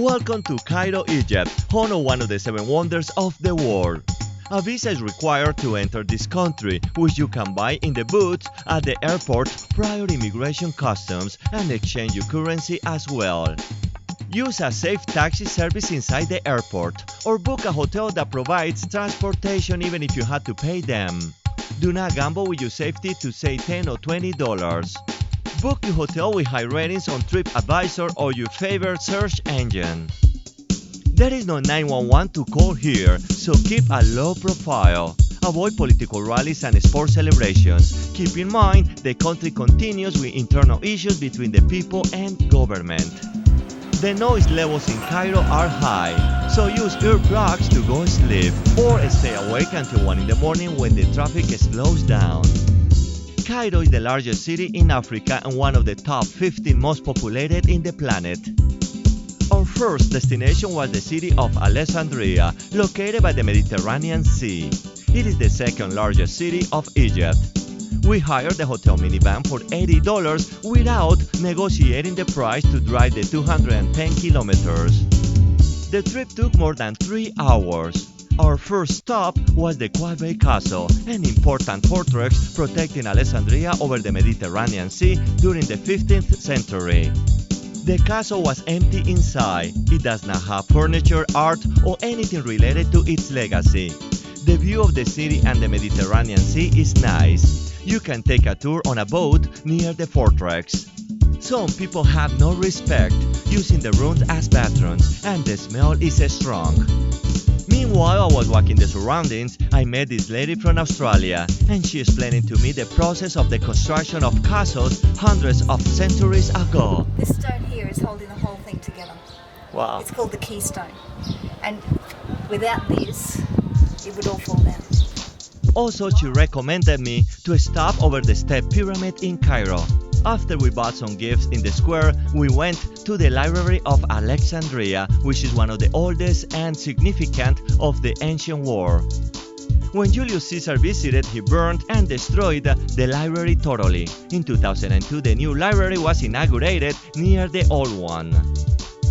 Welcome to Cairo, Egypt, home of one of the 7 wonders of the world. A visa is required to enter this country, which you can buy in the booths at the airport prior immigration customs and exchange your currency as well. Use a safe taxi service inside the airport or book a hotel that provides transportation even if you had to pay them. Do not gamble with your safety to save $10 or $20. Book your hotel with high ratings on TripAdvisor or your favorite search engine. There is no 911 to call here, so keep a low profile. Avoid political rallies and sports celebrations. Keep in mind, the country continues with internal issues between the people and government. The noise levels in Cairo are high, so use earplugs to go sleep or stay awake until 1 in the morning when the traffic slows down. Cairo is the largest city in Africa and one of the top 15 most populated in the planet. Our first destination was the city of Alexandria, located by the Mediterranean Sea. It is the second largest city of Egypt. We hired the hotel minivan for $80 without negotiating the price to drive the 210 kilometers. The trip took more than 3 hours. Our first stop was the Quaybay Castle, an important fortress protecting Alexandria over the Mediterranean Sea during the 15th century. The castle was empty inside. It does not have furniture, art, or anything related to its legacy. The view of the city and the Mediterranean Sea is nice. You can take a tour on a boat near the fortress. Some people have no respect, using the rooms as bathrooms, and the smell is strong. Meanwhile, I was walking the surroundings, I met this lady from Australia, and she explained to me the process of the construction of castles hundreds of centuries ago. This stone here is holding the whole thing together. Wow. It's called the keystone. And without this, it would all fall down. Also, she recommended me to stop over the Step Pyramid in Cairo. After we bought some gifts in the square, we went to the Library of Alexandria, which is one of the oldest and significant of the ancient world. When Julius Caesar visited, he burned and destroyed the library totally. In 2002, the new library was inaugurated near the old one.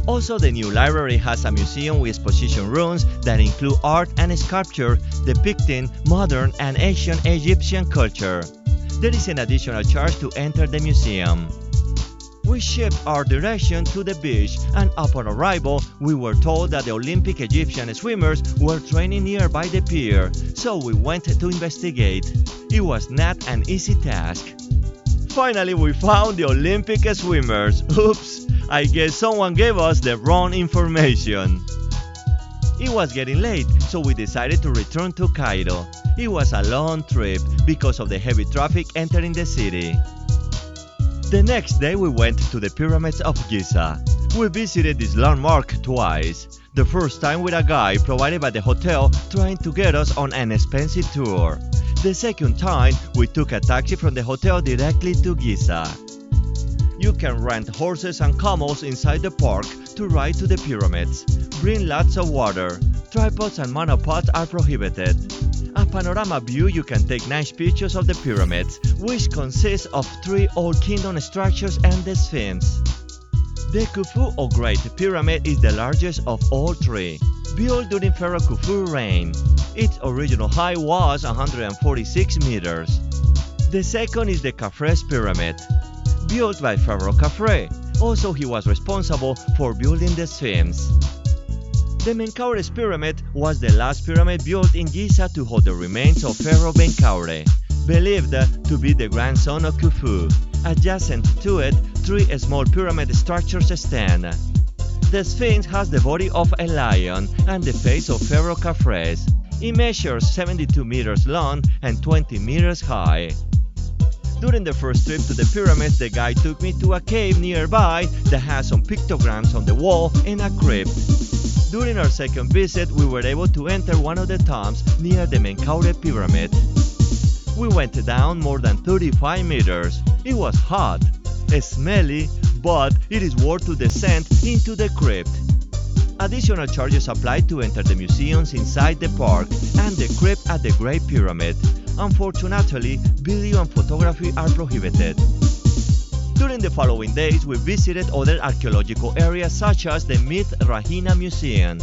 Also, the new library has a museum with exposition rooms that include art and sculpture depicting modern and ancient Egyptian culture. There is an additional charge to enter the museum. We shipped our direction to the beach, and upon arrival, we were told that the Olympic Egyptian swimmers were training nearby the pier, so we went to investigate. It was not an easy task. Finally, we found the Olympic swimmers. Oops, I guess someone gave us the wrong information. It was getting late, so we decided to return to Cairo. It was a long trip because of the heavy traffic entering the city. The next day we went to the pyramids of Giza. We visited this landmark twice. The first time with a guide provided by the hotel trying to get us on an expensive tour. The second time we took a taxi from the hotel directly to Giza. You can rent horses and camels inside the park to ride to the pyramids. Bring lots of water. Tripods and monopods are prohibited. A panorama view, you can take nice pictures of the pyramids, which consist of 3 old kingdom structures and the Sphinx. The Khufu or Great Pyramid is the largest of all 3, built during Pharaoh Khufu's reign. Its original height was 146 meters. The second is the Khafre's Pyramid, built by Pharaoh Khafre. Also, he was responsible for building the Sphinx. The Menkaure's Pyramid was the last pyramid built in Giza to hold the remains of Pharaoh Menkaure, believed to be the grandson of Khufu. Adjacent to it, 3 small pyramid structures stand. The Sphinx has the body of a lion and the face of Pharaoh Khafre's. It measures 72 meters long and 20 meters high. During the first trip to the pyramids, the guide took me to a cave nearby that has some pictograms on the wall and a crypt. During our second visit, we were able to enter one of the tombs near the Menkaure Pyramid. We went down more than 35 meters. It was hot, smelly, but it is worth to descend into the crypt. Additional charges apply to enter the museums inside the park and the crypt at the Great Pyramid. Unfortunately, video and photography are prohibited. During the following days, we visited other archaeological areas such as the Myth Rahina Museum,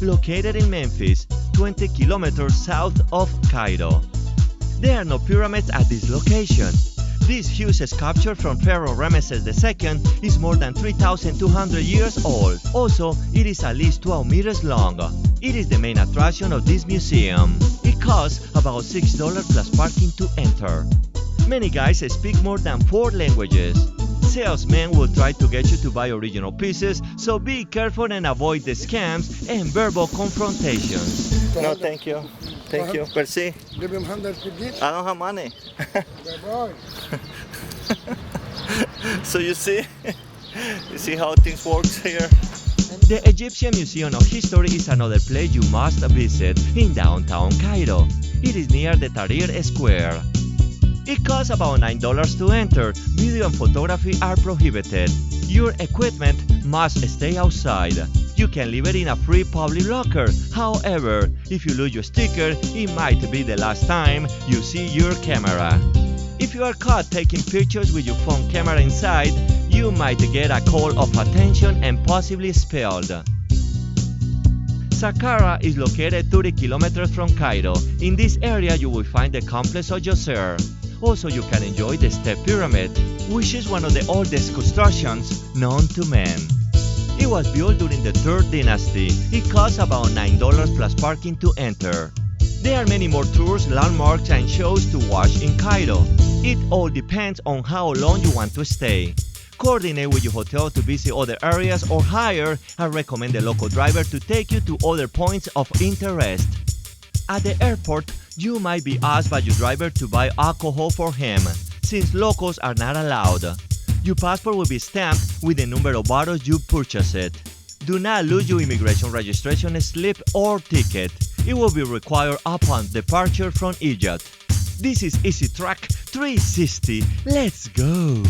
located in Memphis, 20 kilometers south of Cairo. There are no pyramids at this location. This huge sculpture from Pharaoh Ramesses II is more than 3,200 years old. Also, it is at least 12 meters long. It is the main attraction of this museum. It costs about $6 plus parking to enter. Many guys speak more than 4 languages. Salesmen will try to get you to buy original pieces, so be careful and avoid the scams and verbal confrontations. No, thank you. Thank you. Merci. Give him 150. I don't have money. Boy. So you see how things work here? The Egyptian Museum of History is another place you must visit in downtown Cairo. It is near the Tahrir Square. It costs about $9 to enter. Video and photography are prohibited. Your equipment must stay outside. You can leave it in a free public locker. However, if you lose your sticker, it might be the last time you see your camera. If you are caught taking pictures with your phone camera inside, you might get a call of attention and possibly expelled. Saqqara is located 30 kilometers from Cairo. In this area you will find the complex of Giza. Also, you can enjoy the Step Pyramid, which is one of the oldest constructions known to man. It was built during the 3rd dynasty. It costs about $9 plus parking to enter. There are many more tours, landmarks and shows to watch in Cairo. It all depends on how long you want to stay. Coordinate with your hotel to visit other areas or hire and recommend a local driver to take you to other points of interest. At the airport, you might be asked by your driver to buy alcohol for him, since locals are not allowed. Your passport will be stamped with the number of bottles you purchased. Do not lose your immigration registration slip or ticket. It will be required upon departure from Egypt. This is Easy Track 360. Let's go!